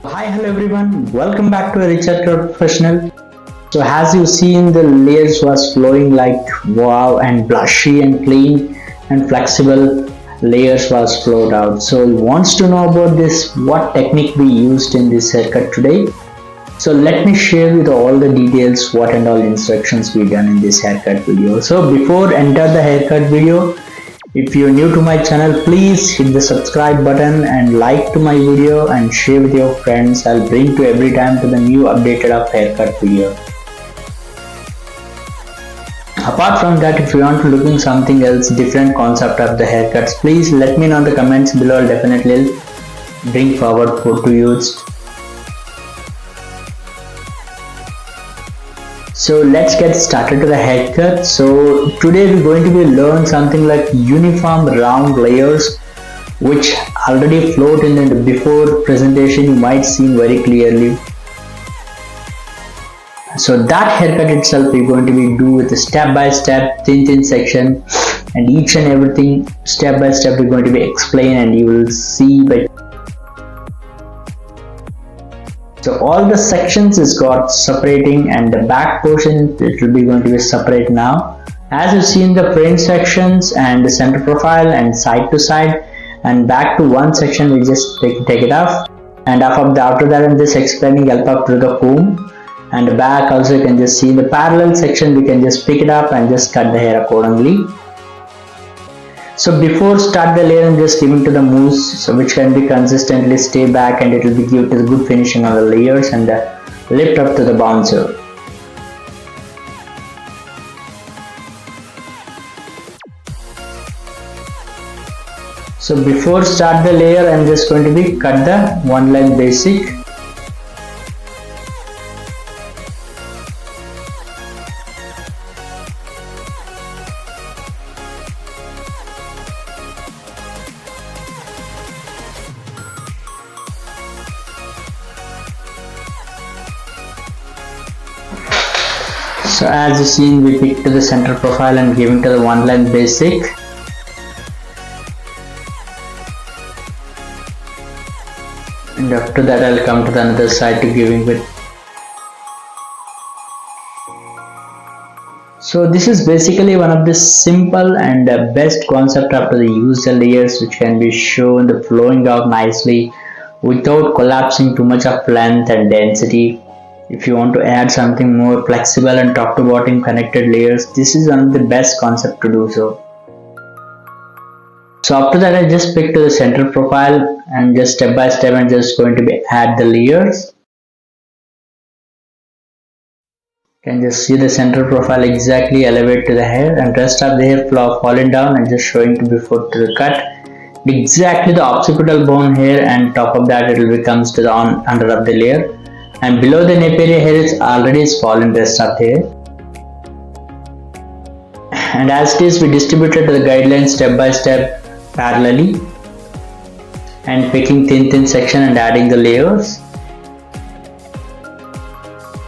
Hi, hello everyone. Welcome back to a Richard Professional. So as you see in the layers was flowing like wow and blushy and clean and flexible layers was flowed out. So he wants to know about this, what technique we used in this haircut today. So let me share with all the details what and all instructions we done in this haircut video. So before enter the haircut video, if you're new to my channel, please hit the subscribe button and like to my video and share with your friends. I'll bring to every time to the new updated of haircut video. Apart from that, if you want to looking something else, different concept of the haircuts, please let me know in the comments below. I'll definitely bring forward for to use. So let's get started to the haircut. So today we're going to be learn something like uniform round layers, which already float in the before presentation you might see very clearly. So that haircut itself we're going to be do with a step by step thin section, and each and everything step by step we're going to be explain, and you will see by. So all the sections is got separating, and the back portion it will be going to be separate now. As you see in the front sections and the center profile and side to side and back to one section, we just take it off, and after that I'm just explaining help up to the comb, and the back also you can just see the parallel section, we can just pick it up and just cut the hair accordingly. So before start the layer, I'm just giving to the mousse, so which can be consistently stay back, and it will be give to the good finishing on the layers and lift up to the bouncer. So before start the layer, I'm just going to be cut the one line basic. So as you seen, we pick to the center profile and giving to the one line basic. And after that I'll come to the another side to giving with. So this is basically one of the simple and best concept after the use the layers, which can be shown the flowing out nicely without collapsing too much of length and density. If you want to add something more flexible and top to bottom connected layers, this is one of the best concept to do so. So after that I just pick to the center profile and just step by step and just going to be add the layers. You can just see the center profile exactly elevate to the hair, and rest of the hair falling down and just showing to before to the cut. Exactly the occipital bone hair, and top of that it will becomes to the under of the layer. And below the nape area hair is already fallen rest of the hair. And as it is, we distributed the guidelines step by step parallelly, and picking thin section and adding the layers.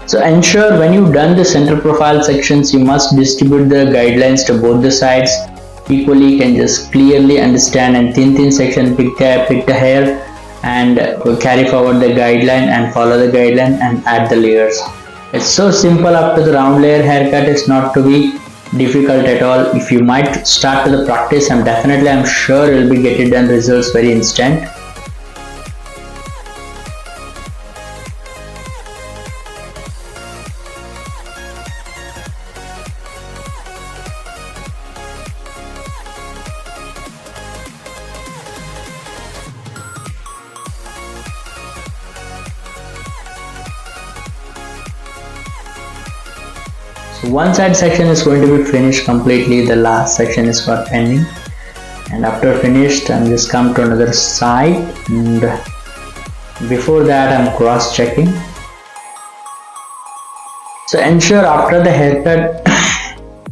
So ensure when you done the center profile sections, you must distribute the guidelines to both the sides equally. You can just clearly understand, and thin section pick the hair and carry forward the guideline and follow the guideline and add the layers. It's so simple. Up to the round layer haircut is not to be difficult at all. If you might start to the practice, I'm sure you'll be getting done results very instant. So one side section is going to be finished completely, the last section is for pending, and after finished I'm just come to another side, and before that I'm cross checking. So ensure after the haircut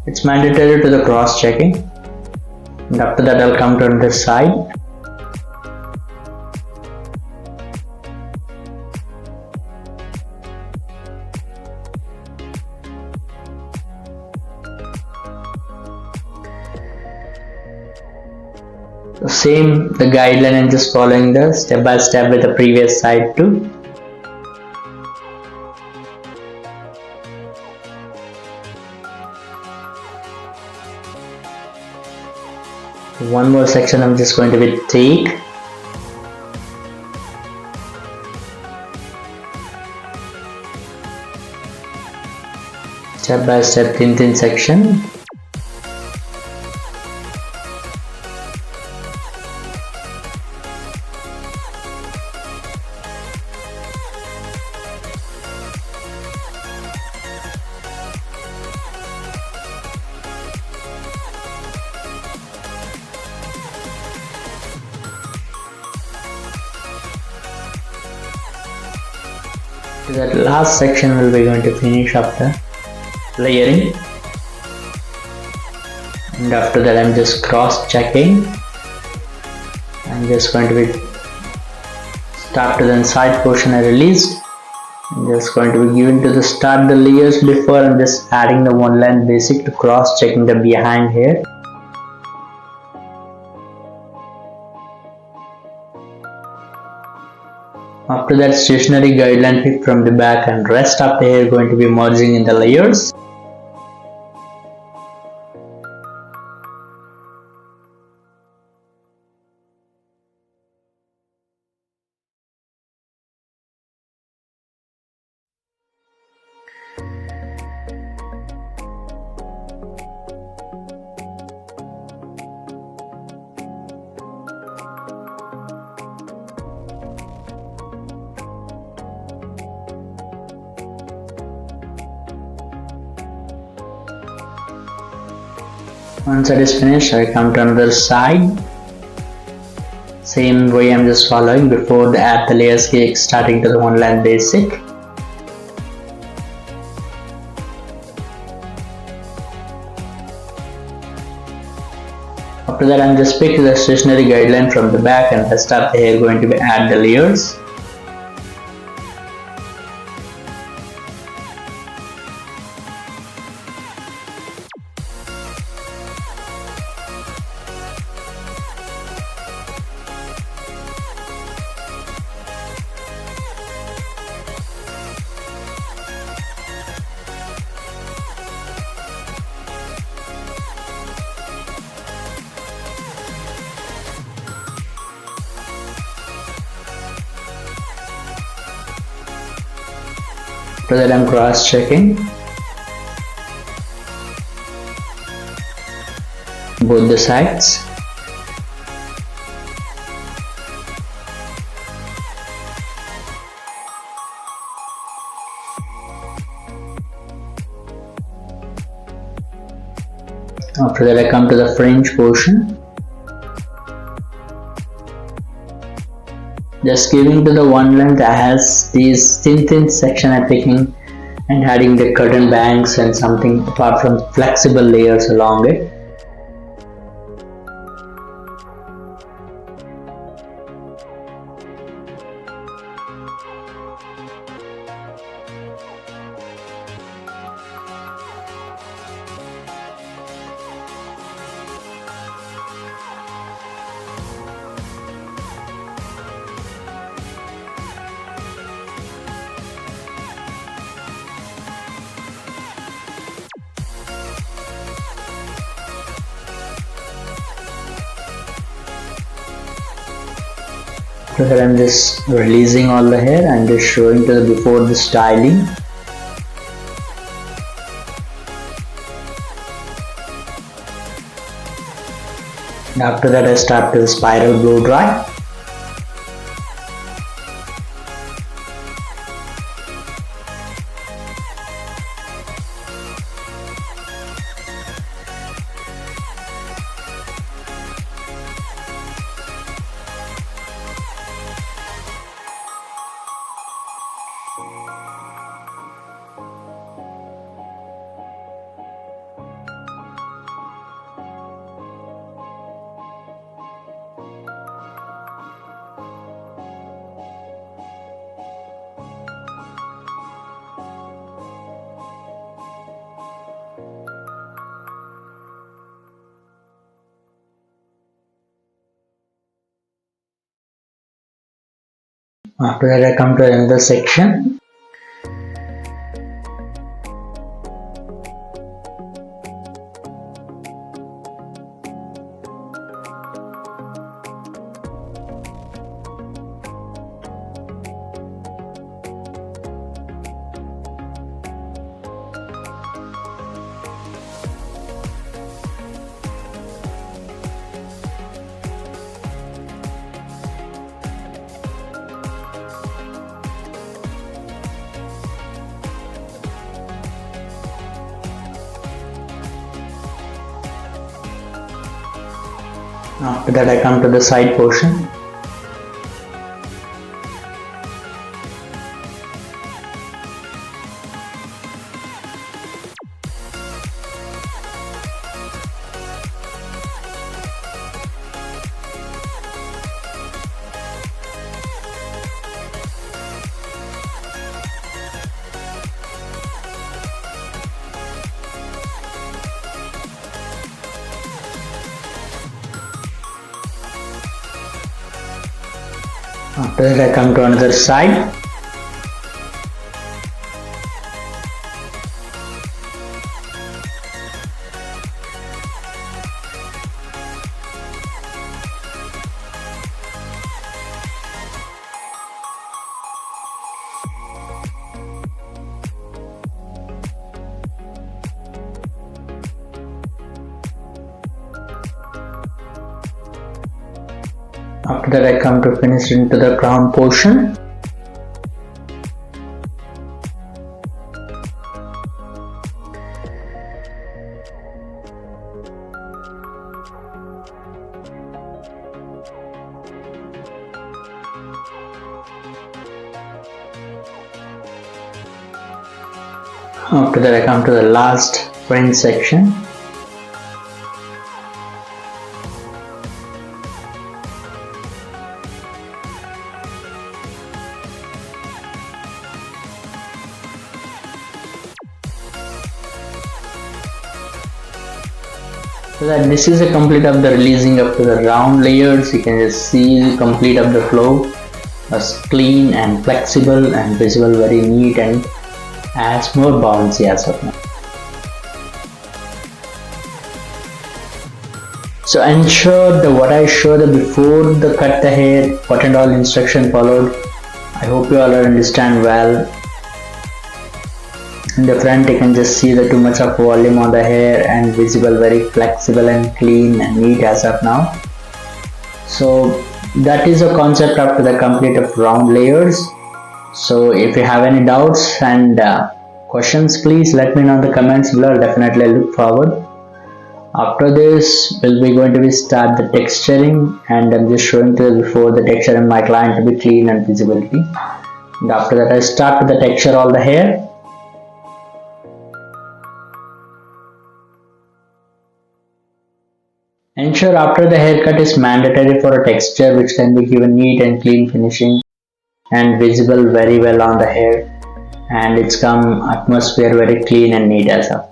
it's mandatory to the cross checking, and after that I'll come to another side. Same the guideline and just following the step by step with the previous side too. One more section I'm just going to be take. Step by step thin section. That last section will be going to finish up the layering, and after that I'm just cross checking. I'm just going to be start to the inside portion I released. I'm just going to be giving to the start the layers before I'm just adding the one line basic to cross checking the behind here. After that, stationary guideline pick from the back, and rest of the hair going to be merging in the layers. Once that is finished, I come to another side. Same way I'm just following before the add the layers cake, starting to the one line basic. After that, I'm just picking the stationary guideline from the back, and rest of the hair going to be add the layers. After that, I'm cross checking both the sides. After that, I come to the fringe portion. Just giving to the one length, I has these thin section I'm picking and adding the curtain bangs and something apart from flexible layers along it. So here I'm just releasing all the hair and just showing to the before the styling. And after that, I start to spiral blow dry. After that, I come to another section. After that I come to the side portion. After that I come to another side. After that I come to finish into the crown portion. After that I come to the last fringe section. So that this is a complete of the releasing up to the round layers. You can just see the complete of the flow. It's clean and flexible and visible, very neat, and adds more bouncy as of now. So ensure that what I showed before the cut the hair, what and all instruction followed. I hope you all understand well. In the front you can just see the too much of volume on the hair and visible, very flexible and clean and neat as of now. So that is a concept after the complete of round layers. So if you have any doubts and questions, please let me know in the comments below. I'll definitely look forward. After this we'll be going to start the texturing, and I'm just showing to you before the texture in my client to be clean and visibility. And after that I start with the texture all the hair. Ensure after the haircut is mandatory for a texture which can be given neat and clean finishing and visible very well on the hair, and it's come atmosphere very clean and neat as well.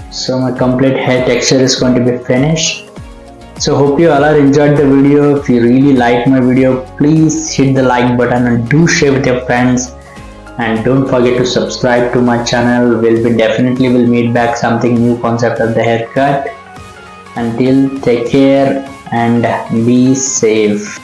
So my complete hair texture is going to be finished. So hope you all are enjoyed the video. If you really like my video, please hit the like button and do share with your friends, and don't forget to subscribe to my channel. We'll meet back something new concept of the haircut. Until, take care and be safe.